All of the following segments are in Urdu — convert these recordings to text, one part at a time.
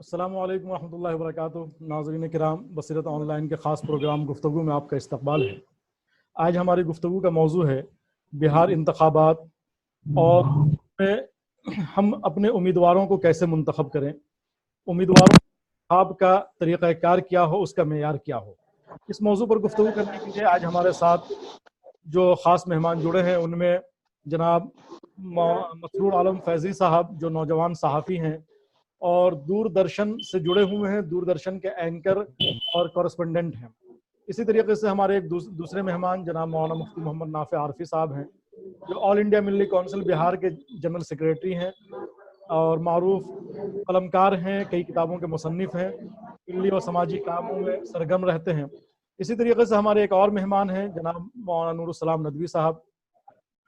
السلام علیکم ورحمۃ اللہ وبرکاتہ. ناظرین کرام، بصیرت آن لائن کے خاص پروگرام گفتگو میں آپ کا استقبال ہے. آج ہماری گفتگو کا موضوع ہے بہار انتخابات اور ہم اپنے امیدواروں کو کیسے منتخب کریں، امیدواروں کے انتخاب کا طریقہ کار کیا ہو، اس کا معیار کیا ہو. اس موضوع پر گفتگو کرنے کے لیے آج ہمارے ساتھ جو خاص مہمان جڑے ہیں ان میں جناب مسرور عالم فیضی صاحب، جو نوجوان صحافی ہیں اور دوردرشن سے جڑے ہوئے ہیں، دوردرشن کے اینکر اور کورسپونڈنٹ ہیں. اسی طریقے سے ہمارے ایک دوسرے مہمان جناب مولانا مفتی محمد نافع عارفی صاحب ہیں، جو آل انڈیا ملی کونسل بہار کے جنرل سیکریٹری ہیں اور معروف قلمکار ہیں، کئی کتابوں کے مصنف ہیں، ملی و سماجی کاموں میں سرگرم رہتے ہیں. اسی طریقے سے ہمارے ایک اور مہمان ہیں جناب مولانا نور السلام ندوی صاحب،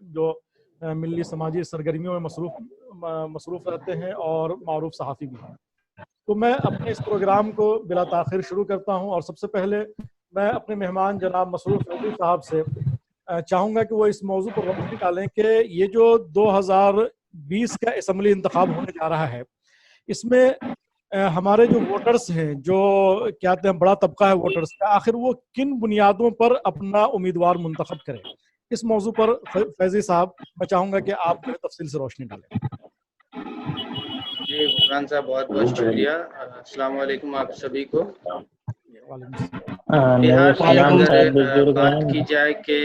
جو ملی سماجی سرگرمیوں میں مصروف رہتے ہیں اور معروف صحافی بھی ہیں. تو میں اپنے اس پروگرام کو بلا تاخیر شروع کرتا ہوں، اور سب سے پہلے میں اپنے مہمان جناب مسرور فیضی صاحب سے چاہوں گا کہ وہ اس موضوع پر روشنی ڈالیں کہ یہ جو 2020 کا اسمبلی انتخاب ہونے جا رہا ہے، اس میں ہمارے جو ووٹرز ہیں، جو کہتے ہیں بڑا طبقہ ہے ووٹرز کا، آخر وہ کن بنیادوں پر اپنا امیدوار منتخب کریں. اس موضوع پر فیضی صاحب میں چاہوں گا کہ آپ تفصیل سے روشنی ڈالیں. جی غفران صاحب، بہت بہت شکریہ. السلام علیکم آپ سبھی کو. بہار میں اگر بات کی جائے کہ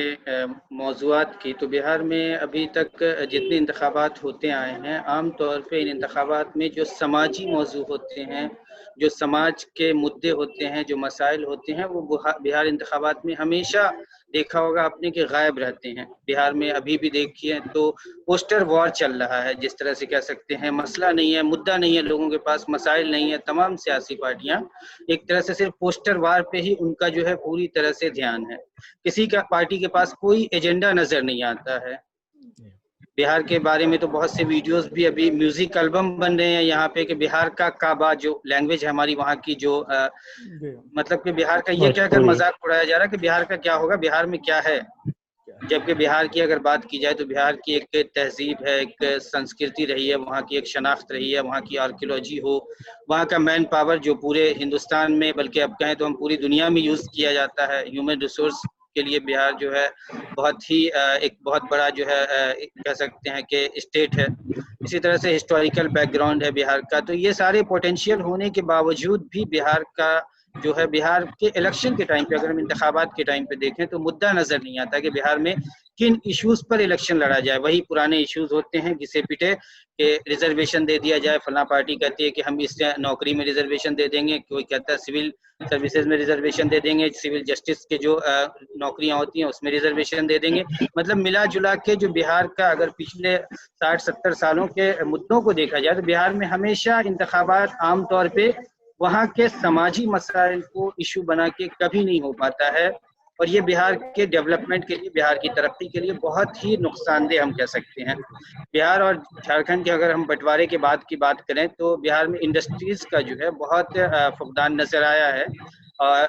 موضوعات کی، تو بہار میں ابھی تک جتنے انتخابات ہوتے آئے ہیں، عام طور پہ ان انتخابات میں جو سماجی موضوع ہوتے ہیں، جو سماج کے مدعے ہوتے ہیں، جو مسائل ہوتے ہیں، وہ بہار انتخابات میں ہمیشہ دیکھا ہوگا آپ نے کہ غائب رہتے ہیں. بہار میں ابھی بھی دیکھیے تو پوسٹر وار چل رہا ہے، جس طرح سے کہہ سکتے ہیں مسئلہ نہیں ہے، مدعا نہیں ہے، لوگوں کے پاس مسائل نہیں ہے. تمام سیاسی پارٹیاں ایک طرح سے صرف پوسٹر وار پہ ہی ان کا جو ہے پوری طرح سے دھیان ہے. کسی کا پارٹی کے پاس کوئی ایجنڈا نظر نہیں آتا ہے. بہار کے بارے میں تو بہت سے ویڈیوز بھی ابھی میوزک البم بن رہے ہیں یہاں پہ کہ بہار کا کعبہ، جو لینگویج ہے ہماری وہاں کی، جو مطلب کہ بہار کا یہ کہہ کر مذاق اڑایا جا رہا ہے کہ بہار کا کیا ہوگا، بہار میں کیا ہے. جبکہ بہار کی اگر بات کی جائے تو بہار کی ایک تہذیب ہے، ایک سنسکرتی رہی ہے، وہاں کی ایک شناخت رہی ہے، وہاں کی آرکیولوجی ہو، وہاں کا مین پاور جو پورے ہندوستان میں بلکہ اب کہیں تو ہم پوری دنیا میں یوز کیا جاتا ہے. ہیومن ریسورس کے لیے بہار جو ہے بہت ہی ایک بہت بڑا جو ہے کہہ سکتے ہیں کہ اسٹیٹ ہے. اسی طرح سے ہسٹوریکل بیک گراؤنڈ ہے بہار کا. تو یہ سارے پوٹینشیل ہونے کے باوجود بھی بہار کا جو ہے، بہار کے الیکشن کے ٹائم پہ اگر ہم انتخابات کے ٹائم پہ دیکھیں تو مدعا نظر نہیں آتا کہ بہار میں کن ایشوز پر الیکشن لڑا جائے. وہی پرانے ایشوز ہوتے ہیں، گھسے پیٹے کہ ریزرویشن دے دیا جائے. فلاں پارٹی کہتی ہے کہ ہم اس نوکری میں ریزرویشن دے دیں گے، کوئی کہتا ہے سول سروسز میں ریزرویشن دے دیں گے، سول جسٹس کے جو نوکریاں ہوتی ہیں اس میں ریزرویشن دے دیں گے. مطلب ملا جلا کے جو بہار کا اگر پچھلے 60-70 سالوں کے مدعوں کو دیکھا جائے تو بہار میں ہمیشہ انتخابات عام طور پہ وہاں کے سماجی مسائل کو ایشو بنا کے کبھی نہیں ہو پاتا ہے. اور یہ بہار کے ڈیولپمنٹ کے لیے، بہار کی ترقی کے لیے بہت ہی نقصان دہ ہم کہہ سکتے ہیں. بہار اور جھارکھنڈ کے اگر ہم بٹوارے کے بعد کی بات کریں تو بہار میں انڈسٹریز کا جو ہے بہت فقدان نظر آیا ہے.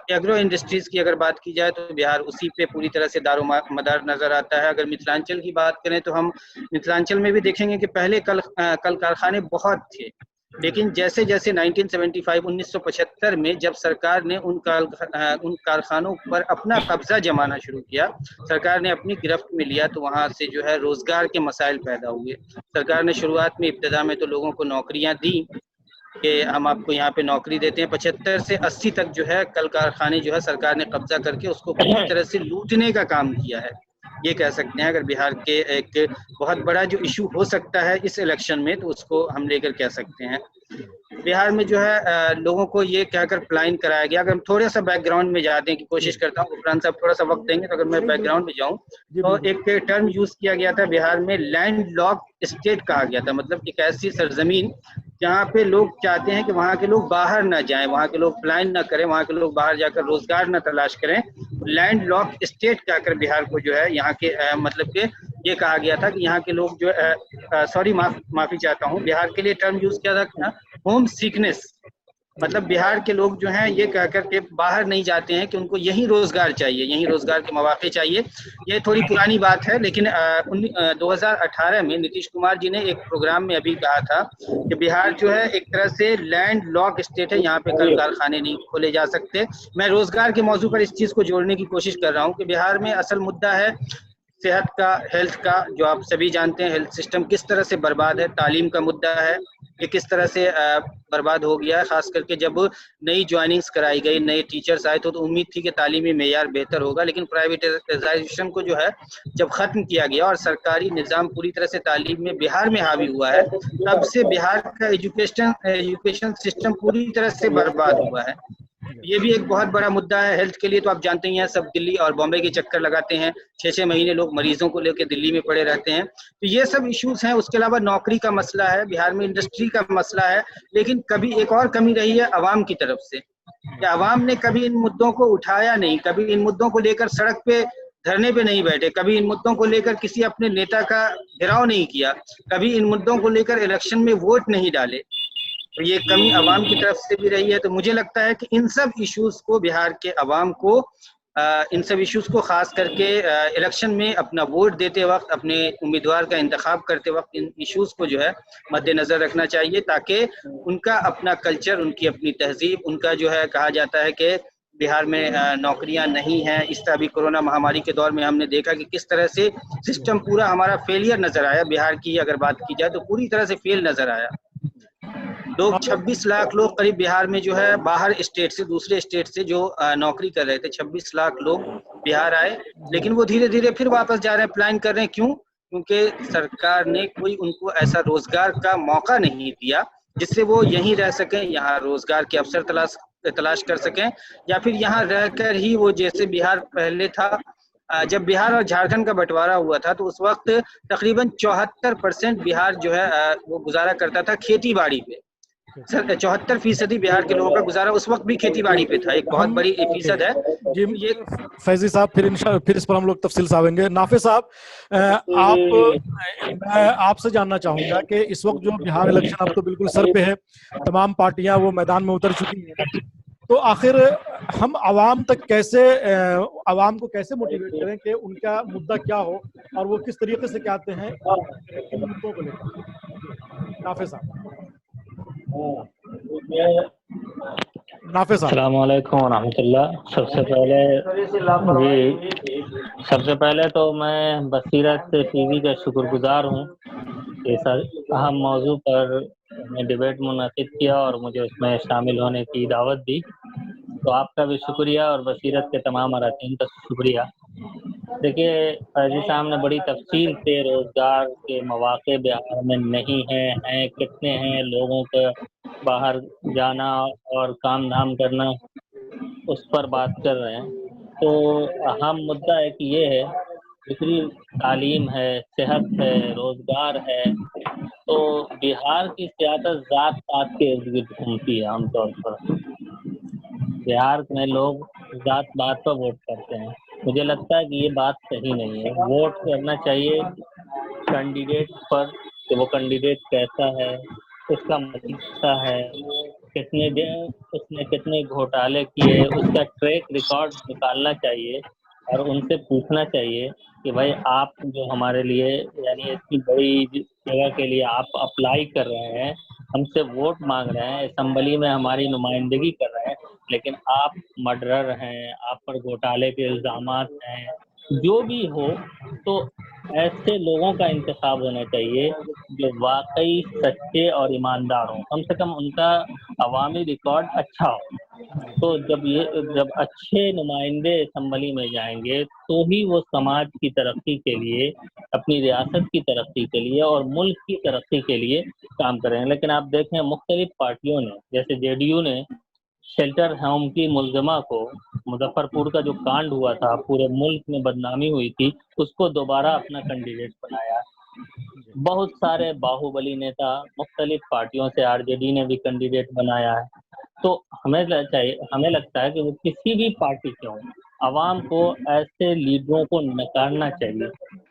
ایگرو انڈسٹریز کی اگر بات کی جائے تو بہار اسی پہ پوری طرح سے دار و مدار نظر آتا ہے. اگر متھلانچل کی بات کریں تو ہم متھلانچل میں بھی دیکھیں گے کہ پہلے کل کارخانے بہت تھے، لیکن جیسے جیسے 1975 میں جب سرکار نے ان کارخانوں پر اپنا قبضہ جمانا شروع کیا، سرکار نے اپنی گرفت میں لیا، تو وہاں سے جو ہے روزگار کے مسائل پیدا ہوئے. سرکار نے شروعات میں ابتدا میں تو لوگوں کو نوکریاں دی کہ ہم آپ کو یہاں پہ نوکری دیتے ہیں. 75 سے 80 تک جو ہے کل کارخانے جو ہے سرکار نے قبضہ کر کے اس کو پوری طرح سے لوٹنے کا کام کیا ہے. یہ کہہ سکتے ہیں اگر بہار کے ایک بہت بڑا جو ایشو ہو سکتا ہے اس الیکشن میں تو اس کو ہم لے کر کہہ سکتے ہیں. بہار میں جو ہے لوگوں کو یہ کہہ کر پلان کرایا گیا. اگر ہم تھوڑا سا بیک گراؤنڈ میں جانے کی کوشش کرتا ہوں، غفران صاحب تھوڑا سا وقت دیں گے تو اگر میں بیک گراؤنڈ میں جاؤں تو ایک ٹرم یوز کیا گیا تھا بہار میں، لینڈ لاک اسٹیٹ کہا گیا تھا. مطلب ایک ایسی سرزمین جہاں پہ لوگ چاہتے ہیں کہ وہاں کے لوگ باہر نہ جائیں، وہاں کے لوگ پلان نہ کریں، وہاں کے لوگ باہر جا کر روزگار نہ تلاش کریں. لینڈ لاک اسٹیٹ کہہ کر بہار کو جو ہے یہاں کے مطلب کہ یہ کہا گیا تھا کہ یہاں کے لوگ جو معافی چاہتا ہوں، بہار کے لیے ٹرم یوز کیا تھا ہوم سیکنس. مطلب بہار کے لوگ جو ہیں یہ کہہ کر کے باہر نہیں جاتے ہیں کہ ان کو یہیں روزگار چاہیے، یہیں روزگار کے مواقع چاہیے. یہ تھوڑی پرانی بات ہے، لیکن 2018 میں نتیش کمار جی نے ایک پروگرام میں ابھی کہا تھا کہ بہار جو ہے ایک طرح سے لینڈ لاک اسٹیٹ ہے، یہاں پہ کل کارخانے نہیں کھولے جا سکتے. میں روزگار کے موضوع پر اس چیز کو جوڑنے کی کوشش کر رہا ہوں کہ بہار میں اصل مدعا ہے صحت کا، ہیلتھ کا، جو آپ سبھی جانتے ہیں ہیلتھ سسٹم کس طرح سے برباد ہے. تعلیم کا مدعا ہے کہ کس طرح سے برباد ہو گیا ہے، خاص کر کے جب نئی جوائننگز کرائی گئی، نئے ٹیچرز آئے تو امید تھی کہ تعلیمی معیار بہتر ہوگا، لیکن پرائیویٹائزیشن کو جو ہے جب ختم کیا گیا اور سرکاری نظام پوری طرح سے تعلیم میں بہار میں حاوی ہوا ہے، تب سے بہار کا ایجوکیشن سسٹم پوری طرح سے برباد ہوا ہے. یہ بھی ایک بہت بڑا مدعا ہے ہیلتھ کے لیے. تو آپ جانتے ہی ہیں سب دلی اور بامبے کے چکر لگاتے ہیں، 6 مہینے لوگ مریضوں کو لے کے دلی میں پڑے رہتے ہیں. تو یہ سب ایشوز ہیں. اس کے علاوہ نوکری کا مسئلہ ہے، بہار میں انڈسٹری کا مسئلہ ہے. لیکن کبھی ایک اور کمی رہی ہے عوام کی طرف سے کہ عوام نے کبھی ان مدعوں کو اٹھایا نہیں، کبھی ان مدعوں کو لے کر سڑک پہ دھرنے پہ نہیں بیٹھے، کبھی ان مدعوں کو لے کر کسی اپنے نیتا کا گھیراؤ نہیں کیا، کبھی ان مدعوں کو لے کر الیکشن میں ووٹ نہیں ڈالے. تو یہ کمی عوام کی طرف سے بھی رہی ہے. تو مجھے لگتا ہے کہ ان سب ایشوز کو بہار کے عوام کو ان سب ایشوز کو خاص کر کے الیکشن میں اپنا ووٹ دیتے وقت، اپنے امیدوار کا انتخاب کرتے وقت ان ایشوز کو جو ہے مد نظر رکھنا چاہیے، تاکہ ان کا اپنا کلچر، ان کی اپنی تہذیب، ان کا جو ہے کہا جاتا ہے کہ بہار میں نوکریاں نہیں ہیں. اس طرح بھی کورونا مہاماری کے دور میں ہم نے دیکھا کہ کس طرح سے سسٹم پورا ہمارا فیلئر نظر آیا. بہار کی اگر بات کی جائے تو پوری طرح سے فیل نظر آیا. لوگ 26 لاکھ لوگ قریب بہار میں جو ہے باہر اسٹیٹ سے، دوسرے اسٹیٹ سے جو نوکری کر رہے تھے، 26 لاکھ لوگ بہار آئے، لیکن وہ دھیرے دھیرے پھر واپس جا رہے ہیں، پلان کر رہے ہیں. کیوں؟ کیونکہ سرکار نے کوئی ان کو ایسا روزگار کا موقع نہیں دیا جس سے وہ یہیں رہ سکیں، یہاں روزگار کے اوسر تلاش کر سکیں، یا پھر یہاں رہ کر ہی وہ جیسے بہار پہلے تھا. جب بہار اور جھارکھنڈ کا بٹوارا ہوا تھا تو اس وقت تقریباً 74% بہار جو ہے وہ گزارا کرتا تھا کھیتی باڑی پہ. 74% بہار کے لوگوں کا گزارا اس وقت بھی کھیتی باڑی پہ تھا. ایک بہت بڑی فیصد ہے. جی فیضی صاحب، پھر اس پر ہم لوگ تفصیل سے آئیں گے. نافع صاحب، میں آپ سے جاننا چاہوں گا کہ اس وقت جو بہار الیکشن اب تو بالکل سر پہ ہے، تمام پارٹیاں وہ میدان میں اتر چکی ہیں، تو آخر ہم عوام تک کیسے، عوام کو کیسے موٹیویٹ کریں کہ ان کا مدعا کیا ہو اور وہ کس طریقے سے کہتے ہیں ان مدعوں کو لے کر؟ نافع صاحب. السلام علیکم ورحمۃ اللہ. سب سے پہلے تو میں بصیرت ٹی وی کا شکر گزار ہوں کہ اہم موضوع پر میں ڈبیٹ منعقد کیا اور مجھے اس میں شامل ہونے کی دعوت دی. تو آپ کا بھی شکریہ اور بصیرت کے تمام اراکین کا شکریہ. دیکھیے فیضی صاحب نے بڑی تفصیل سے روزگار کے مواقع بہار میں نہیں ہیں کتنے ہیں، لوگوں کے باہر جانا اور کام دھام کرنا، اس پر بات کر رہے ہیں. تو اہم مدعا ایک یہ ہے، دوسری تعلیم ہے، صحت ہے، روزگار ہے. تو بہار کی سیاست ذات پات کے ارد گرد گھومتی ہے. عام طور پر بہار میں لوگ ذات بات پر ووٹ کرتے ہیں. مجھے لگتا ہے کہ یہ بات صحیح نہیں ہے. ووٹ کرنا چاہیے کینڈیڈیٹ پر کہ وہ کینڈیڈیٹ کیسا ہے، اس کا مطلب کیا ہے، اس نے کتنے گھوٹالے کیے، اس کا ٹریک ریکارڈ نکالنا چاہیے اور ان سے پوچھنا چاہیے کہ بھائی آپ جو ہمارے لیے یعنی اتنی بڑی جگہ کے لیے آپ اپلائی کر رہے ہیں، ہم سے ووٹ مانگ رہے ہیں، اسمبلی میں ہماری نمائندگی کر رہے ہیں، لیکن آپ مرڈرر ہیں، آپ پر گھوٹالے کے الزامات ہیں. جو بھی ہو تو ایسے لوگوں کا انتخاب ہونا چاہیے جو واقعی سچے اور ایماندار ہوں، کم سے کم ان کا عوامی ریکارڈ اچھا ہو. تو جب اچھے نمائندے اسمبلی میں جائیں گے تو ہی وہ سماج کی ترقی کے لیے، اپنی ریاست کی ترقی کے لیے اور ملک کی ترقی کے لیے کام کریں گے. لیکن آپ دیکھیں مختلف پارٹیوں نے، جیسے جے ڈی یو نے شیلٹر ہوم کی ملزمہ کو، مظفر پور کا جو کانڈ ہوا تھا، پورے ملک میں بدنامی ہوئی تھی، اس کو دوبارہ اپنا کینڈیڈیٹ بنایا. بہت سارے باہوبلی نیتا مختلف پارٹیوں سے، آر جے ڈی نے بھی کینڈیڈیٹ بنایا ہے. تو ہمیں لگتا ہے کہ وہ کسی بھی پارٹی سے ہوں، عوام کو ایسے لیڈروں کو نکالنا چاہیے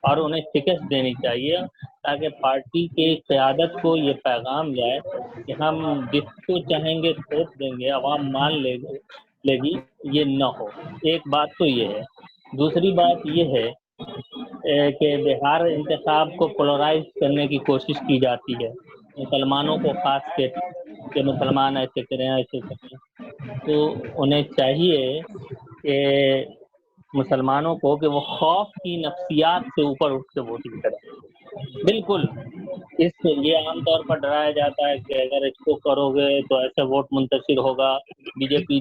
اور انہیں ٹکٹ دینی چاہیے تاکہ پارٹی کی قیادت کو یہ پیغام جائے کہ ہم جس کو چاہیں گے تھوپ دیں گے، عوام مان لے گی، یہ نہ ہو۔ ایک بات تو یہ ہے۔ دوسری بات یہ ہے کہ بہار انتخاب کو پولرائز کرنے کی کوشش کی جاتی ہے، مسلمانوں کو خاص کے کہ مسلمان ایسے کریں ایسے کریں، تو انہیں چاہیے کہ مسلمانوں کو کہ وہ خوف کی نفسیات سے اوپر اٹھ کے ووٹنگ کریں۔ بالکل یہ عام طور پر ڈرایا جاتا ہے کہ اگر اس کو کرو گے تو ایسے ووٹ منتشر ہوگا، بی جے پی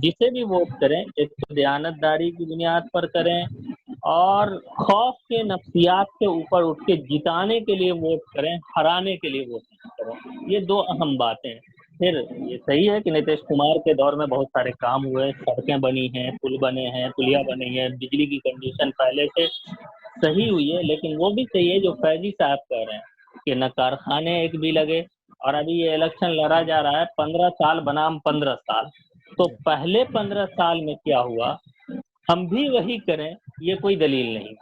جسے بھی ووٹ کریں ایک تو دیانتداری کی بنیاد پر کریں اور خوف کے نفسیات سے اوپر اٹھ کے جتانے کے لیے ووٹ کریں، ہرانے کے لیے ووٹ کریں۔ یہ دو اہم باتیں۔ پھر یہ صحیح ہے کہ نتیش کمار کے دور میں بہت سارے کام ہوئے، سڑکیں بنی ہیں، پل بنے ہیں، پلیا بنی ہیں، بجلی کی کنڈیشن پہلے سے صحیح ہوئی ہے، لیکن وہ بھی صحیح ہے جو فیضی صاحب کہہ رہے ہیں کہ نہ کارخانے ایک بھی لگے، اور ابھی یہ الیکشن لڑا جا رہا ہے 15 سال بنام 15 سال، تو پہلے 15 سال میں کیا ہوا ہم بھی وہی کریں، یہ کوئی دلیل نہیں۔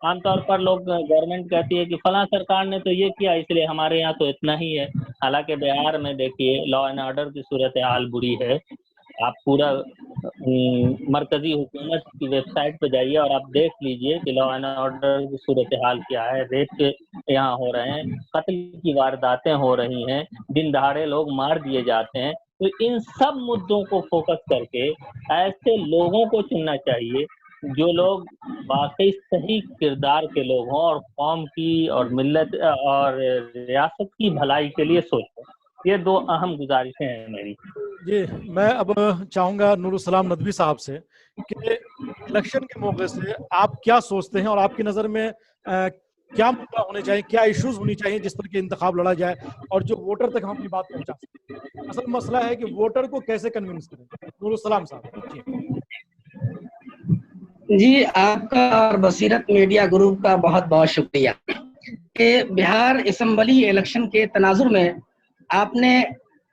عام طور پر لوگ گورنمنٹ کہتی ہے کہ فلاں سرکار نے تو یہ کیا اس لیے ہمارے یہاں تو اتنا ہی ہے، حالانکہ بہار میں دیکھیے لا اینڈ آرڈر کی صورتحال بری ہے۔ آپ پورا مرکزی حکومت کی ویب سائٹ پہ جائیے اور آپ دیکھ لیجئے کہ لا اینڈ آرڈر کی صورتحال کیا ہے، ریپ کے یہاں ہو رہے ہیں، قتل کی وارداتیں ہو رہی ہیں، دن دہاڑے لوگ مار دیے جاتے ہیں۔ تو ان سب مدوں کو فوکس کر کے ایسے لوگوں کو چننا چاہیے جو لوگ واقعی صحیح کردار کے لوگ ہوں اور قوم کی اور ملت اور ریاست کی بھلائی کے لیے سوچیں۔ یہ دو اہم گزارشیں ہیں میری۔ جی، میں اب چاہوں گا نور السلام ندوی صاحب سے کہ الیکشن کے موقع سے آپ کیا سوچتے ہیں اور آپ کی نظر میں کیا مدعا ہونے چاہیے، کیا ایشوز ہونی چاہیے جس پر کہ انتخاب لڑا جائے اور جو ووٹر تک ہم اپنی بات پہنچا سکیں۔ اصل مسئلہ ہے کہ ووٹر کو کیسے کنونس کریں۔ نور السلام صاحب جی، آپ کا اور بصیرت میڈیا گروپ کا بہت بہت شکریہ کہ بہار اسمبلی الیکشن کے تناظر میں آپ نے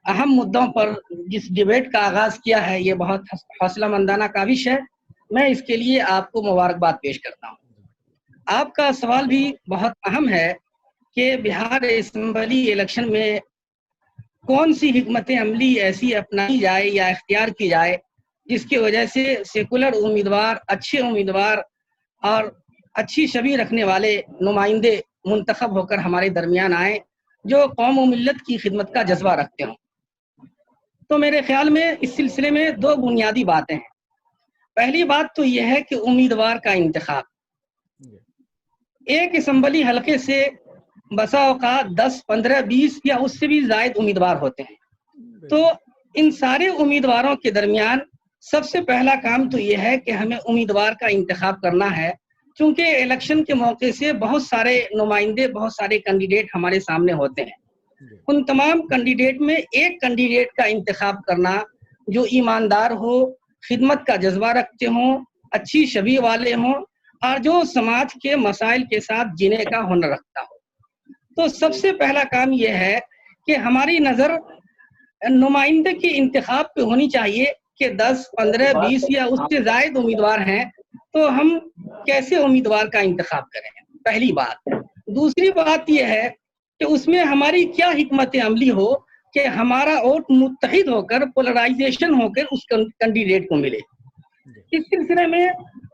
اہم مدعوں پر جس ڈیبیٹ کا آغاز کیا ہے، یہ بہت حوصلہ مندانہ کاوش ہے۔ میں اس کے لیے آپ کو مبارکباد پیش کرتا ہوں۔ آپ کا سوال بھی بہت اہم ہے کہ بہار اسمبلی الیکشن میں کون سی حکمت عملی ایسی اپنائی جائے یا اختیار کی جائے جس کی وجہ سے سیکولر امیدوار، اچھے امیدوار اور اچھی شبیہ رکھنے والے نمائندے منتخب ہو کر ہمارے درمیان آئیں جو قوم و ملت کی خدمت کا جذبہ رکھتے ہوں۔ تو میرے خیال میں اس سلسلے میں دو بنیادی باتیں ہیں۔ پہلی بات تو یہ ہے کہ امیدوار کا انتخاب۔ ایک اسمبلی حلقے سے بسا اوقات 10، 15، 20 یا اس سے بھی زائد امیدوار ہوتے ہیں۔ تو ان سارے امیدواروں کے درمیان سب سے پہلا کام تو یہ ہے کہ ہمیں امیدوار کا انتخاب کرنا ہے، چونکہ الیکشن کے موقع سے بہت سارے نمائندے، بہت سارے کینڈیڈیٹ ہمارے سامنے ہوتے ہیں۔ ان تمام کینڈیڈیٹ میں ایک کینڈیڈیٹ کا انتخاب کرنا جو ایماندار ہو، خدمت کا جذبہ رکھتے ہوں، اچھی شبیہ والے ہوں اور جو سماج کے مسائل کے ساتھ جینے کا ہنر رکھتا ہو۔ تو سب سے پہلا کام یہ ہے کہ ہماری نظر نمائندے کے انتخاب پہ ہونی چاہیے کہ 10، 15، 20 یا اس سے زائد امیدوار ہیں تو ہم کیسے امیدوار کا انتخاب کریں، پہلی بات۔ دوسری بات یہ ہے کہ اس میں ہماری کیا حکمت عملی ہو کہ ہمارا ووٹ متحد ہو کر، پولرائزیشن ہو کر اس کینڈیڈیٹ کو ملے۔ اس سلسلے میں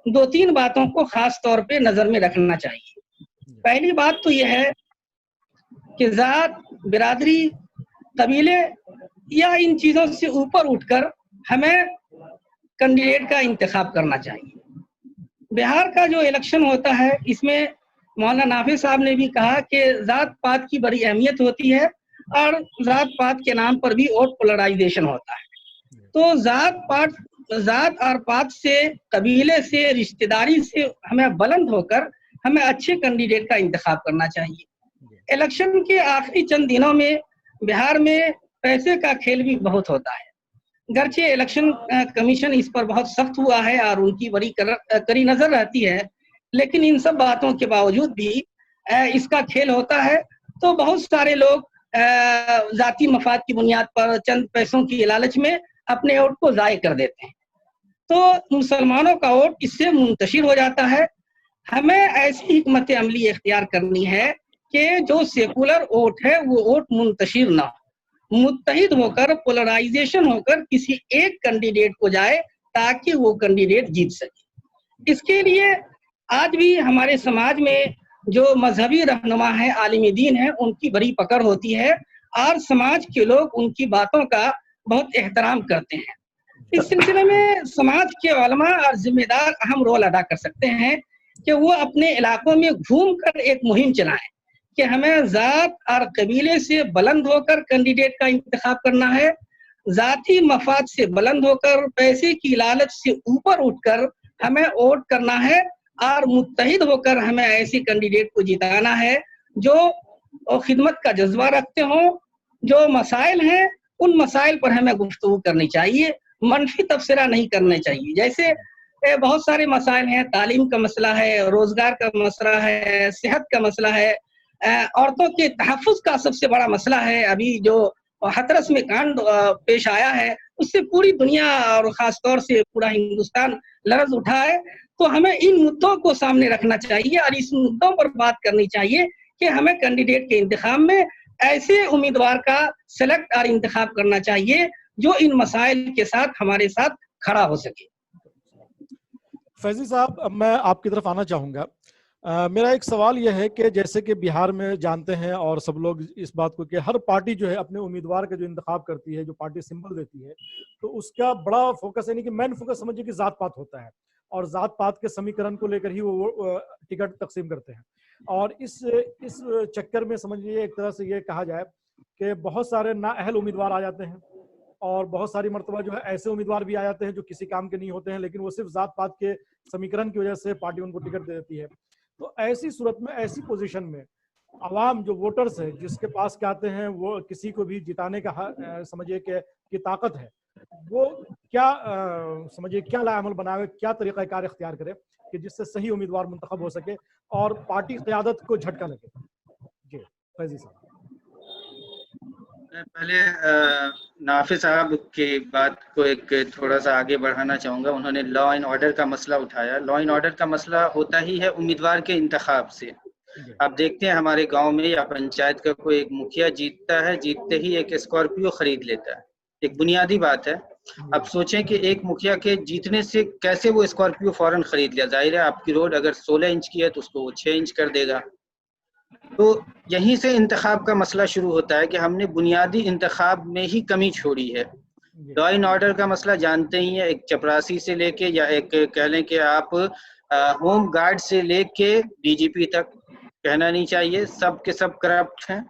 2-3 باتوں کو خاص طور پہ نظر میں رکھنا چاہیے۔ پہلی بات تو یہ ہے کہ ذات، برادری، قبیلے یا ان چیزوں سے اوپر اٹھ کر ہمیں کینڈیڈیٹ کا انتخاب کرنا چاہیے۔ بہار کا جو الیکشن ہوتا ہے اس میں مولانا نافع صاحب نے بھی کہا کہ ذات پات کی بڑی اہمیت ہوتی ہے اور ذات پات کے نام پر بھی ووٹ پولرائزیشن ہوتا ہے۔ تو ذات اور پات سے، قبیلے سے، رشتہ داری سے ہمیں بلند ہو کر ہمیں اچھے کینڈیڈیٹ کا انتخاب کرنا چاہیے۔ الیکشن کے آخری چند دنوں میں بہار میں پیسے کا کھیل بھی بہت ہوتا ہے۔ گرچہ الیکشن کمیشن اس پر بہت سخت ہوا ہے اور ان کی بڑی کڑی نظر رہتی ہے، لیکن ان سب باتوں کے باوجود بھی اس کا کھیل ہوتا ہے۔ تو بہت سارے لوگ ذاتی مفاد کی بنیاد پر چند پیسوں کی لالچ میں اپنے ووٹ کو ضائع کر دیتے ہیں، تو مسلمانوں کا ووٹ اس سے منتشر ہو جاتا ہے۔ ہمیں ایسی حکمت عملی اختیار کرنی ہے کہ جو سیکولر ووٹ ہے وہ ووٹ منتشر نہ ہو، متحد ہو کر پولرائزیشن ہو کر کسی ایک کینڈیڈیٹ کو جائے تاکہ وہ کینڈیڈیٹ جیت سکے۔ اس کے لیے آج بھی ہمارے سماج میں جو مذہبی رہنما ہے، عالم دین ہے، ان کی بڑی پکڑ ہوتی ہے اور سماج کے لوگ ان کی باتوں کا بہت احترام کرتے ہیں۔ اس سلسلے میں سماج کے علماء اور ذمہ دار اہم رول ادا کر سکتے ہیں کہ وہ اپنے علاقوں میں گھوم کر ایک مہم چلائیں کہ ہمیں ذات اور قبیلے سے بلند ہو کر کینڈیڈیٹ کا انتخاب کرنا ہے، ذاتی مفاد سے بلند ہو کر پیسے کی لالچ سے اوپر اٹھ کر ہمیں ووٹ کرنا ہے اور متحد ہو کر ہمیں ایسی کینڈیڈیٹ کو جتانا ہے جو خدمت کا جذبہ رکھتے ہوں۔ جو مسائل ہیں ان مسائل پر ہمیں گفتگو کرنی چاہیے، منفی تبصرہ نہیں کرنا چاہیے۔ جیسے بہت سارے مسائل ہیں، تعلیم کا مسئلہ ہے، روزگار کا مسئلہ ہے، صحت کا مسئلہ ہے، عورتوں کے تحفظ کا سب سے بڑا مسئلہ ہے۔ ابھی جو ہتھرس میں کانڈ پیش آیا ہے اس سے پوری دنیا اور خاص طور سے پورا ہندوستان لرز اٹھا ہے۔ تو ہمیں ان مدعوں کو سامنے رکھنا چاہیے اور اس مدعوں پر بات کرنی چاہیے کہ ہمیں کینڈیڈیٹ کے انتخاب میں ایسے امیدوار کا سلیکٹ اور انتخاب کرنا چاہیے جو ان مسائل کے ساتھ ہمارے ساتھ کھڑا ہو سکے۔ فیضی صاحب، میں آپ کی طرف آنا چاہوں گا۔ میرا ایک سوال یہ ہے کہ جیسے کہ بہار میں جانتے ہیں اور سب لوگ اس بات کو کہ ہر پارٹی جو ہے اپنے امیدوار کا جو انتخاب کرتی ہے، جو پارٹی سمبل دیتی ہے، تو اس کا بڑا فوکس یعنی کہ مین فوکس سمجھے کہ ذات پات ہوتا ہے اور ذات پات کے سمیکرن کو لے کر ہی وہ ٹکٹ تقسیم کرتے ہیں۔ اور اس چکر میں سمجھیے ایک طرح سے یہ کہا جائے کہ بہت سارے نااہل امیدوار آ جاتے ہیں اور بہت ساری مرتبہ جو ہے ایسے امیدوار بھی آ جاتے ہیں جو کسی کام کے نہیں ہوتے ہیں، لیکن وہ صرف ذات پات کے سمیکرن کی وجہ سے پارٹی ان کو ٹکٹ دے دیتی ہے۔ تو ایسی صورت میں، ایسی پوزیشن میں عوام جو ووٹرز ہیں جس کے پاس کہتے ہیں وہ کسی کو بھی جتانے کا سمجھیے کہ طاقت ہے، وہ کیا سمجھیے کیا لائحہ بنائے، کیا طریقہ کار اختیار کرے کہ جس سے صحیح امیدوار منتخب ہو سکے اور پارٹی قیادت کو جھٹکا لگے؟ جی فیضی صاحب۔ میں پہلے نافذ صاحب کی بات کو ایک تھوڑا سا آگے بڑھانا چاہوں گا۔ انہوں نے لا اینڈ آرڈر کا مسئلہ اٹھایا۔ لا اینڈ آرڈر کا مسئلہ ہوتا ہی ہے امیدوار کے انتخاب سے۔ آپ دیکھتے ہیں ہمارے گاؤں میں یا پنچایت کا کوئی ایک مکھیا جیتتا ہے، جیتتے ہی ایک اسکارپیو خرید لیتا ہے، ایک بنیادی بات ہے۔ اب سوچیں کہ ایک مکھیا کے جیتنے سے کیسے وہ اسکارپیو فوراً خرید لیا۔ ظاہر ہے آپ کی روڈ اگر 16 انچ کی ہے تو اس کو وہ 6 انچ کر دے گا۔ تو یہیں سے انتخاب کا مسئلہ شروع ہوتا ہے کہ ہم نے بنیادی انتخاب میں ہی کمی چھوڑی ہے۔ لا اینڈ آرڈر کا مسئلہ جانتے ہی ہیں، ایک چپراسی سے لے کے یا ایک کہہ لیں کہ آپ ہوم گارڈ سے لے کے ڈی جی پی تک، کہنا نہیں چاہیے، سب کے سب کرپٹ ہیں۔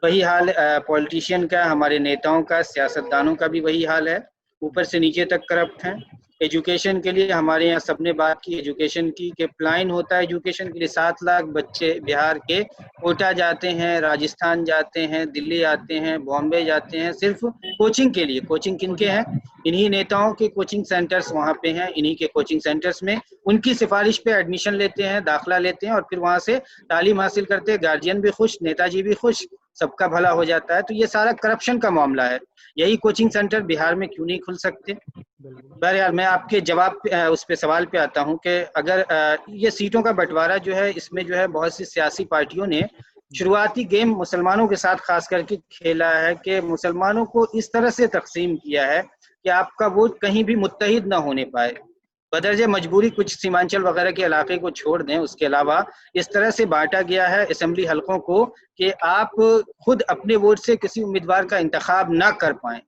وہی حال پولیٹیشین کا، ہمارے نیتاؤں کا، سیاستدانوں کا بھی وہی حال ہے، اوپر سے نیچے تک کرپٹ ہیں۔ ایجوکیشن کے لیے ہمارے یہاں سب نے بات کی ایجوکیشن کی کہ پلائن ہوتا ہے ایجوکیشن کے لیے، 7 لاکھ بچے بہار کے کوٹا جاتے ہیں، راجستھان جاتے ہیں، دلی آتے ہیں، بامبے جاتے ہیں صرف کوچنگ کے لیے۔ کوچنگ کن کے ہیں؟ انہی نیتاؤں کے کوچنگ سینٹرز وہاں پہ ہیں، انہی کے کوچنگ سینٹرز میں ان کی سفارش پہ ایڈمیشن لیتے ہیں، داخلہ لیتے ہیں اور پھر وہاں سے تعلیم حاصل کرتے ہیں۔ گارجین بھی خوش، نیتا جی بھی خوش، سب کا بھلا ہو جاتا ہے۔ تو یہ سارا کرپشن کا معاملہ ہے۔ یہی کوچنگ سینٹر بہار میں کیوں نہیں کھل سکتے؟ بہرحال میں آپ کے جواب اس پہ سوال پہ آتا ہوں کہ اگر یہ سیٹوں کا بنٹوارا جو ہے، اس میں جو ہے بہت سی سیاسی پارٹیوں نے شروعاتی گیم مسلمانوں کے ساتھ خاص کر کے کھیلا ہے کہ مسلمانوں کو اس طرح سے تقسیم کیا ہے کہ آپ کا ووٹ کہیں بھی متحد نہ ہونے پائے، بدرجہ مجبوری کچھ سیمانچل وغیرہ کے علاقے کو چھوڑ دیں، اس کے علاوہ اس طرح سے بانٹا گیا ہے اسمبلی حلقوں کو کہ آپ خود اپنے ووٹ سے کسی امیدوار کا انتخاب نہ کر پائیں۔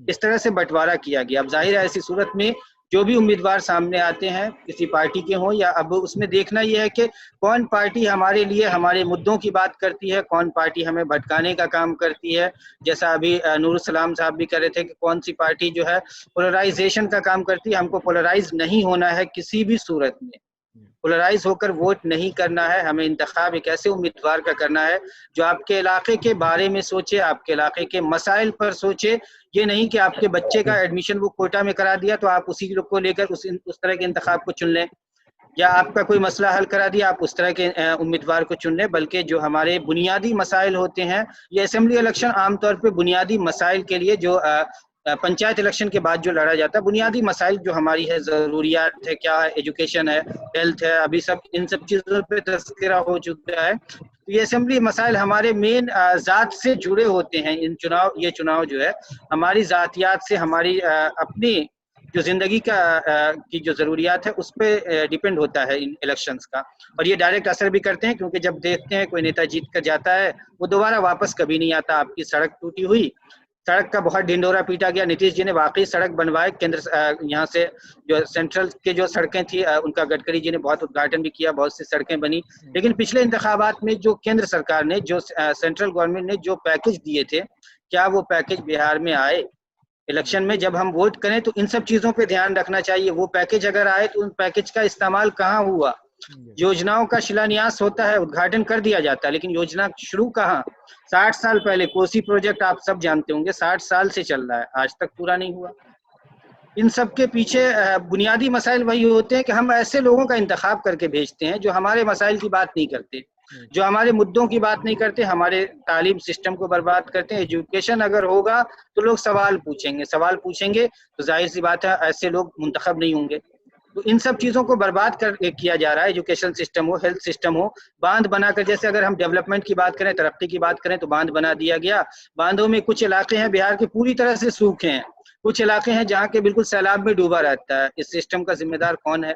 اس طرح سے بنٹوارا کیا گیا۔ اب ظاہر ہے ایسی صورت میں جو بھی امیدوار سامنے آتے ہیں کسی پارٹی کے ہوں یا اب اس میں دیکھنا یہ ہے کہ کون پارٹی ہمارے لیے ہمارے مدعوں کی بات کرتی ہے، کون پارٹی ہمیں بھٹکانے کا کام کرتی ہے۔ جیسا ابھی نور السلام صاحب بھی کہہ رہے تھے کہ کون سی پارٹی جو ہے پولرائزیشن کا کام کرتی ہے۔ ہم کو پولرائز نہیں ہونا ہے کسی بھی صورت میں، پولرائز ہو کر ووٹ نہیں کرنا ہے۔ ہمیں انتخاب ایک ایسے امیدوار کا کرنا ہے جو آپ کے علاقے کے بارے میں سوچے، آپ کے علاقے کے مسائل پر سوچے۔ یہ نہیں کہ آپ کے بچے کا ایڈمیشن وہ کوٹا میں کرا دیا تو آپ اسی کو لے کر اس طرح کے انتخاب کو چن لیں، یا آپ کا کوئی مسئلہ حل کرا دیا آپ اس طرح کے امیدوار کو چن لیں۔ بلکہ جو ہمارے بنیادی مسائل ہوتے ہیں، یہ اسمبلی الیکشن عام طور پہ بنیادی مسائل کے لیے جو پنچایت الیکشن کے بعد جو لڑا جاتا ہے، بنیادی مسائل جو ہماری ہے، ضروریات ہے، کیا ہے، ایجوکیشن ہے، ہیلتھ ہے، ابھی سب ان سب چیزوں پہ تذکرہ ہو چکا ہے۔ تو یہ اسمبلی مسائل ہمارے مین ذات سے جڑے ہوتے ہیں. یہ چناؤ جو ہے ہماری ذاتیات سے، ہماری اپنی جو زندگی کی جو ضروریات ہے اس پہ ڈیپینڈ ہوتا ہے ان الیکشنز کا. اور یہ ڈائریکٹ اثر بھی کرتے ہیں، کیونکہ جب دیکھتے ہیں کوئی نیتا جیت کر جاتا ہے وہ دوبارہ واپس کبھی نہیں آتا. آپ کی سڑک ٹوٹی ہوئی، سڑک کا بہت ڈھنڈورا پیٹا گیا. نتیش جی نے واقعی سڑک بنوائے، یہاں سے جو سینٹرل کے جو سڑکیں تھیں ان کا گڈکری جی نے بہت ادگھاٹن بھی کیا، بہت سی سڑکیں بنی. لیکن پچھلے انتخابات میں جو کیندر سرکار نے، جو سینٹرل گورنمنٹ نے جو پیکج دیے تھے، کیا وہ پیکج بہار میں آئے؟ الیکشن میں جب ہم ووٹ کریں تو ان سب چیزوں پہ دھیان رکھنا چاہیے. وہ پیکج اگر آئے تو ان پیکج کا استعمال کہاں ہوا؟ یوجناؤں کا شلانیاس ہوتا ہے، ادگھاٹن کر دیا جاتا ہے، لیکن یوجنا شروع کہاں؟ 60 سال پہلے کوسی پروجیکٹ آپ سب جانتے ہوں گے 60 سال سے چل رہا ہے، آج تک پورا نہیں ہوا. ان سب کے پیچھے بنیادی مسائل وہی ہوتے ہیں کہ ہم ایسے لوگوں کا انتخاب کر کے بھیجتے ہیں جو ہمارے مسائل کی بات نہیں کرتے، جو ہمارے مدوں کی بات نہیں کرتے، ہمارے تعلیم سسٹم کو برباد کرتے ہیں. ایجوکیشن اگر ہوگا تو لوگ سوال پوچھیں گے تو ظاہر سی بات ہے ایسے لوگ منتخب نہیں ہوں گے. تو ان سب چیزوں کو برباد کیا جا رہا ہے. ایجوکیشن سسٹم ہو، ہیلتھ سسٹم ہو، باندھ بنا کر، جیسے اگر ہم ڈیولپمنٹ کی بات کریں، ترقی کی بات کریں تو باندھ بنا دیا گیا. باندھوں میں کچھ علاقے ہیں بہار کے پوری طرح سے سوکھے ہیں، کچھ علاقے ہیں جہاں کے بالکل سیلاب میں ڈوبا رہتا ہے. اس سسٹم کا ذمہ دار کون ہے؟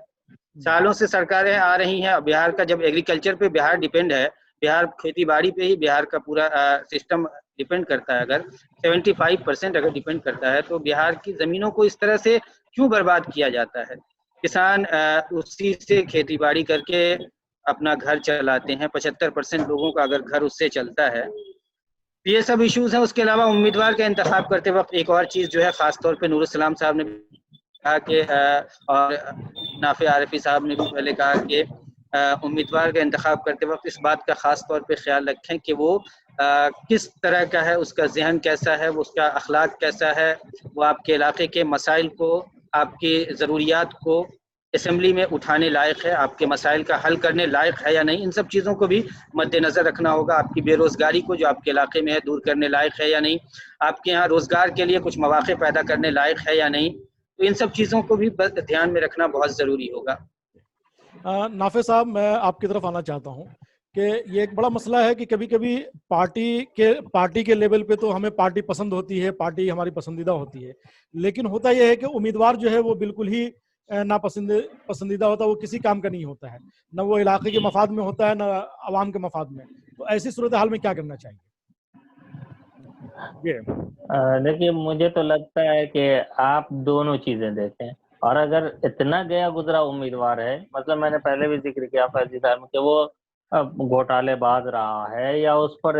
سالوں سے سرکاریں آ رہی ہیں. بہار کا جب ایگریکلچر پہ بہار ڈیپینڈ ہے، بہار کھیتی باڑی پہ ہی بہار کا پورا سسٹم ڈیپینڈ کرتا ہے، اگر 75% اگر ڈیپینڈ کرتا ہے تو بہار کی زمینوں کو اس طرح سے کیوں برباد کیا جاتا ہے؟ کسان اسی سے کھیتی باڑی کر کے اپنا گھر چلاتے ہیں. 75% لوگوں کا اگر گھر اس سے چلتا ہے. یہ سب ایشوز ہیں. اس کے علاوہ امیدوار کا انتخاب کرتے وقت ایک اور چیز جو ہے، خاص طور پہ نور السلام صاحب نے کہا کہ، اور نافع عارفی صاحب نے بھی پہلے کہا کہ امیدوار کا انتخاب کرتے وقت اس بات کا خاص طور پہ خیال رکھیں کہ وہ کس طرح کا ہے، اس کا ذہن کیسا ہے، اس کا اخلاق کیسا ہے، وہ آپ کے علاقے کے مسائل کو، آپ کی ضروریات کو اسمبلی میں اٹھانے لائق ہے، آپ کے مسائل کا حل کرنے لائق ہے یا نہیں. ان سب چیزوں کو بھی مد نظر رکھنا ہوگا. آپ کی بے روزگاری کو جو آپ کے علاقے میں ہے دور کرنے لائق ہے یا نہیں، آپ کے یہاں روزگار کے لیے کچھ مواقع پیدا کرنے لائق ہے یا نہیں. تو ان سب چیزوں کو بھی دھیان میں رکھنا بہت ضروری ہوگا. نافع صاحب، میں آپ کی طرف آنا چاہتا ہوں کہ یہ ایک بڑا مسئلہ ہے کہ کبھی کبھی پارٹی کے لیول پہ تو ہمیں پارٹی پسند ہوتی ہے، پارٹی ہماری پسندیدہ ہوتی ہے، لیکن ہوتا یہ ہے کہ امیدوار جو ہے وہ بالکل ہی پسندیدہ ہوتا ہے، وہ کسی کام کا نہیں ہوتا ہے، نہ وہ علاقے کے مفاد میں ہوتا ہے، نہ عوام کے مفاد میں. تو ایسی صورتحال میں کیا کرنا چاہیے؟ دیکھیے، مجھے تو لگتا ہے کہ آپ دونوں چیزیں دیکھیں. اور اگر اتنا گیا گزرا امیدوار ہے، مطلب میں نے پہلے بھی ذکر کیا فیضی صاحب کہ وہ گھوٹالے باز رہا ہے، یا اس پر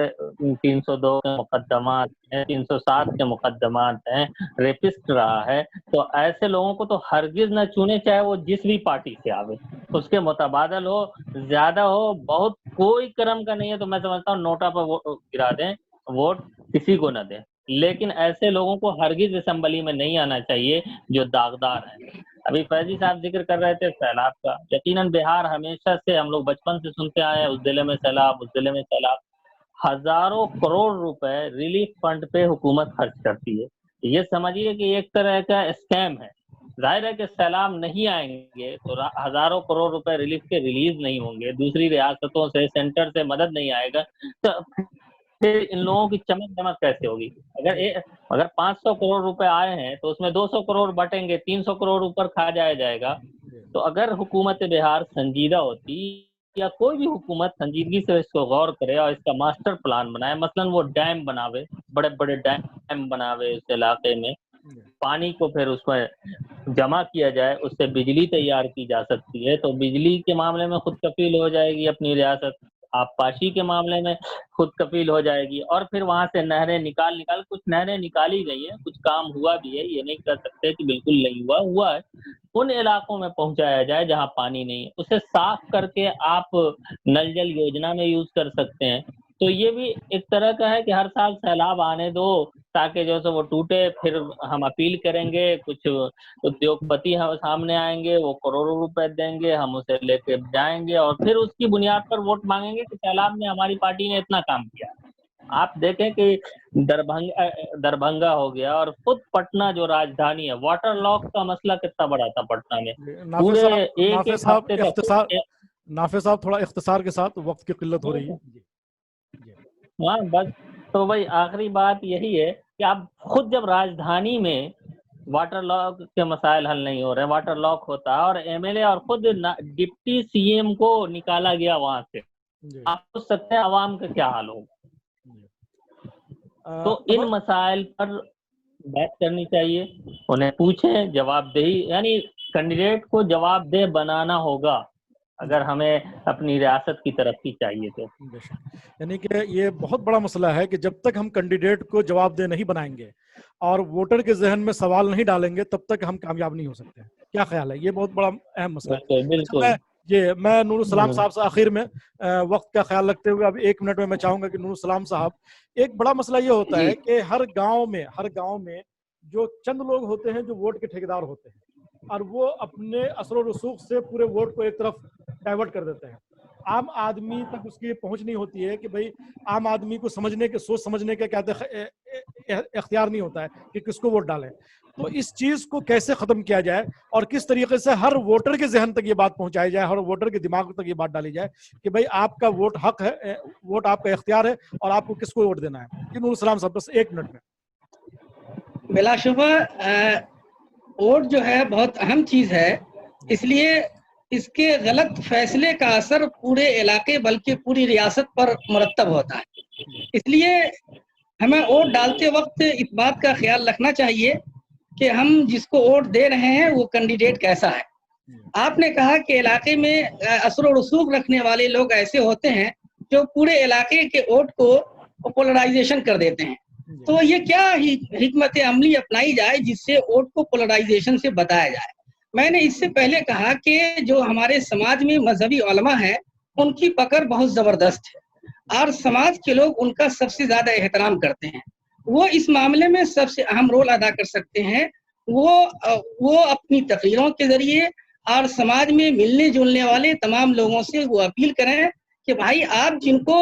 302 کے مقدمات ہیں، 307 کے مقدمات ہیں، ریپسٹ رہا ہے، تو ایسے لوگوں کو تو ہرگز نہ چنے، چاہے وہ جس بھی پارٹی سے آوے. اس کے متبادل ہو، زیادہ ہو، بہت، کوئی کرم کا نہیں ہے تو میں سمجھتا ہوں نوٹا پر گرا دیں، ووٹ کسی کو نہ دیں. لیکن ایسے لوگوں کو ہرگز اسمبلی میں نہیں آنا چاہیے جو داغدار ہیں. ابھی فیضی صاحب ذکر کر رہے تھے سیلاب کا. یقیناً بہار ہمیشہ سے ہم لوگ بچپن سے سنتے آئے ہیں، اس ضلع میں سیلاب، اس ضلع میں سیلاب. ہزاروں کروڑ روپے ریلیف فنڈ پہ حکومت خرچ کرتی ہے. یہ سمجھیے کہ ایک طرح کا اسکیم ہے. ظاہر ہے کہ سیلاب نہیں آئیں گے تو ہزاروں کروڑ روپے ریلیف کے ریلیز نہیں ہوں گے، دوسری ریاستوں سے، سینٹر سے مدد نہیں آئے گا، تو پھر ان لوگوں کی چمک دمک کیسے ہوگی؟ اگر 500 کروڑ روپے آئے ہیں تو اس میں 200 کروڑ بٹیں گے، 300 کروڑ اوپر کھا جائے گا. تو اگر حکومت بہار سنجیدہ ہوتی، یا کوئی بھی حکومت سنجیدگی سے اس کو غور کرے اور اس کا ماسٹر پلان بنائے، مثلا وہ ڈیم بناوے، بڑے بڑے ڈیم بناوے اس علاقے میں، پانی کو پھر اس میں جمع کیا جائے، اس سے بجلی تیار کی جا سکتی ہے، تو بجلی کے معاملے میں خود کفیل ہو جائے گی اپنی ریاست، آبپاشی کے معاملے میں خود کفیل ہو جائے گی. اور پھر وہاں سے نہریں نکال کچھ نہریں نکالی گئی ہیں، کچھ کام ہوا بھی ہے، یہ نہیں کہہ سکتے کہ بالکل نہیں ہوا ہے. ان علاقوں میں پہنچایا جائے جہاں پانی نہیں ہے، اسے صاف کر کے آپ نل جل یوجنا میں یوز کر سکتے ہیں. تو یہ بھی ایک طرح کا ہے کہ ہر سال سیلاب آنے دو تاکہ جو ہے وہ ٹوٹے. پھر ہم اپیل کریں گے، کچھ ادیوگپتی سامنے آئیں گے، وہ کروڑوں روپے دیں گے، ہم اسے لے کے جائیں گے اور پھر اس کی بنیاد پر ووٹ مانگیں گے کہ سیلاب میں ہماری پارٹی نے اتنا کام کیا. آپ دیکھیں کہ دربھنگا ہو گیا، اور خود پٹنہ جو راجدھانی ہے، واٹر لاک کا مسئلہ کتنا بڑا تھا پٹنہ میں. پورے ایک ہفتے تک. نافع صاحب تھوڑا اختصار کے ساتھ، وقت کی قلت ہو رہی ہے. ہاں بس تو بھائی آخری بات یہی ہے کہ آپ خود جب راجدھانی میں واٹر لاک کے مسائل حل نہیں ہو رہے، واٹر لاک ہوتا ہے اور ایم ایل اے اور خود ڈپٹی سی ایم کو نکالا گیا وہاں سے، آپ سوچ سکتے ہیں عوام کا کیا حال ہوگا. تو ان مسائل پر بات کرنی چاہیے، انہیں پوچھیں، جواب دہی، یعنی کینڈیڈیٹ کو جواب دہ بنانا ہوگا اگر ہمیں اپنی ریاست کی ترقی چاہیے تو. یعنی کہ یہ بہت بڑا مسئلہ ہے کہ جب تک ہم کینڈیڈیٹ کو جواب دہ نہیں بنائیں گے اور ووٹر کے ذہن میں سوال نہیں ڈالیں گے تب تک ہم کامیاب نہیں ہو سکتے. کیا خیال ہے؟ یہ بہت بڑا اہم مسئلہ ہے. بالکل. میں نور السلام صاحب سے آخر میں وقت کا خیال رکھتے ہوئے اب 1 منٹ میں میں چاہوں گا کہ نور السلام صاحب، ایک بڑا مسئلہ یہ ہوتا ہے کہ ہر گاؤں میں جو چند لوگ ہوتے ہیں جو ووٹ کے ٹھیکیدار ہوتے ہیں اور وہ اپنے اثر و رسوخ سے پورے ووٹ کو ایک طرف ڈائیورٹ کر دیتے ہیں. عام آدمی تک اس کی پہنچ نہیں ہوتی ہے کہ بھائی عام آدمی کو سوچ سمجھنے کا کیا اختیار نہیں ہوتا ہے کہ کس کو ووٹ ڈالیں. تو اس چیز کو کیسے ختم کیا جائے اور کس طریقے سے ہر ووٹر کے ذہن تک یہ بات پہنچائی جائے، ہر ووٹر کے دماغ تک یہ بات ڈالی جائے کہ بھائی آپ کا ووٹ حق ہے، ووٹ آپ کا اختیار ہے اور آپ کو کس کو ووٹ دینا ہے. نور السلام صاحب بس 1 منٹ میں. بلا شبہ ووٹ جو ہے بہت اہم چیز ہے، اس لیے اس کے غلط فیصلے کا اثر پورے علاقے بلکہ پوری ریاست پر مرتب ہوتا ہے. اس لیے ہمیں ووٹ ڈالتے وقت اس بات کا خیال رکھنا چاہیے کہ ہم جس کو ووٹ دے رہے ہیں وہ کینڈیڈیٹ کیسا ہے. آپ نے کہا کہ علاقے میں اثر و رسوخ رکھنے والے لوگ ایسے ہوتے ہیں جو پورے علاقے کے ووٹ کو پولرائزیشن کر دیتے ہیں. تو یہ کیا حکمت عملی اپنائی جائے جس سے ووٹ کو پولرائزیشن سے بتایا جائے؟ میں نے اس سے پہلے کہا کہ جو ہمارے سماج میں مذہبی علماء ہیں ان کی پکڑ بہت زبردست ہے اور سماج کے لوگ ان کا سب سے زیادہ احترام کرتے ہیں. وہ اس معاملے میں سب سے اہم رول ادا کر سکتے ہیں. وہ اپنی تقریروں کے ذریعے اور سماج میں ملنے جلنے والے تمام لوگوں سے وہ اپیل کریں کہ بھائی آپ جن کو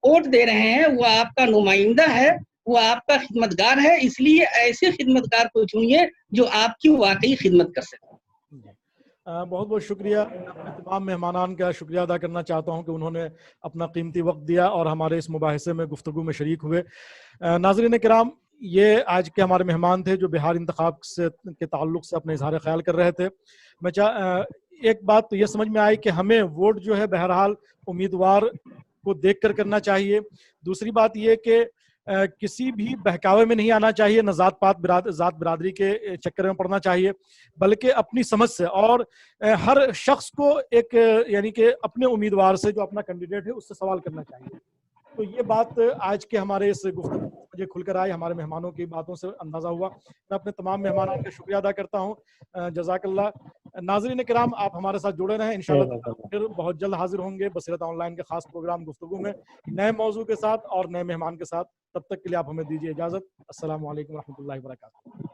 ووٹ دے رہے ہیں وہ آپ کا نمائندہ ہے، وہ آپ کا خدمتگار ہے، اس لیے ایسے خدمتگار کو چنیے جو آپ کی واقعی خدمت کر سکے. بہت بہت شکریہ. تمام مہمانان کا شکریہ ادا کرنا چاہتا ہوں کہ انہوں نے اپنا قیمتی وقت دیا اور ہمارے اس مباحثے میں گفتگو میں شریک ہوئے. ناظرین کرام، یہ آج کے ہمارے مہمان تھے جو بہار انتخاب کے تعلق سے اپنے اظہار خیال کر رہے تھے. میں ایک بات تو یہ سمجھ میں آئی کہ ہمیں ووٹ جو ہے بہرحال امیدوار کو دیکھ کر کرنا چاہیے. دوسری بات یہ کہ کسی بھی بہکاوے میں نہیں آنا چاہیے، نہ ذات برادری کے چکر میں پڑنا چاہیے، بلکہ اپنی سمجھ سے اور ہر شخص کو ایک یعنی کہ اپنے امیدوار سے جو اپنا کینڈیڈیٹ ہے اس سے سوال کرنا چاہیے. تو یہ بات آج کے ہمارے اس گفتگو مجھے کھل کر آئی، ہمارے مہمانوں کی باتوں سے اندازہ ہوا. میں اپنے تمام مہمانوں کا شکریہ ادا کرتا ہوں. جزاک اللہ. ناظرین کرام، آپ ہمارے ساتھ جڑے رہیں، انشاءاللہ پھر بہت جلد حاضر ہوں گے بصیرت آن لائن کے خاص پروگرام گفتگو میں نئے موضوع کے ساتھ اور نئے مہمان کے ساتھ. تب تک کے لیے آپ ہمیں دیجیے اجازت. السلام علیکم ورحمۃ اللہ وبرکاتہ.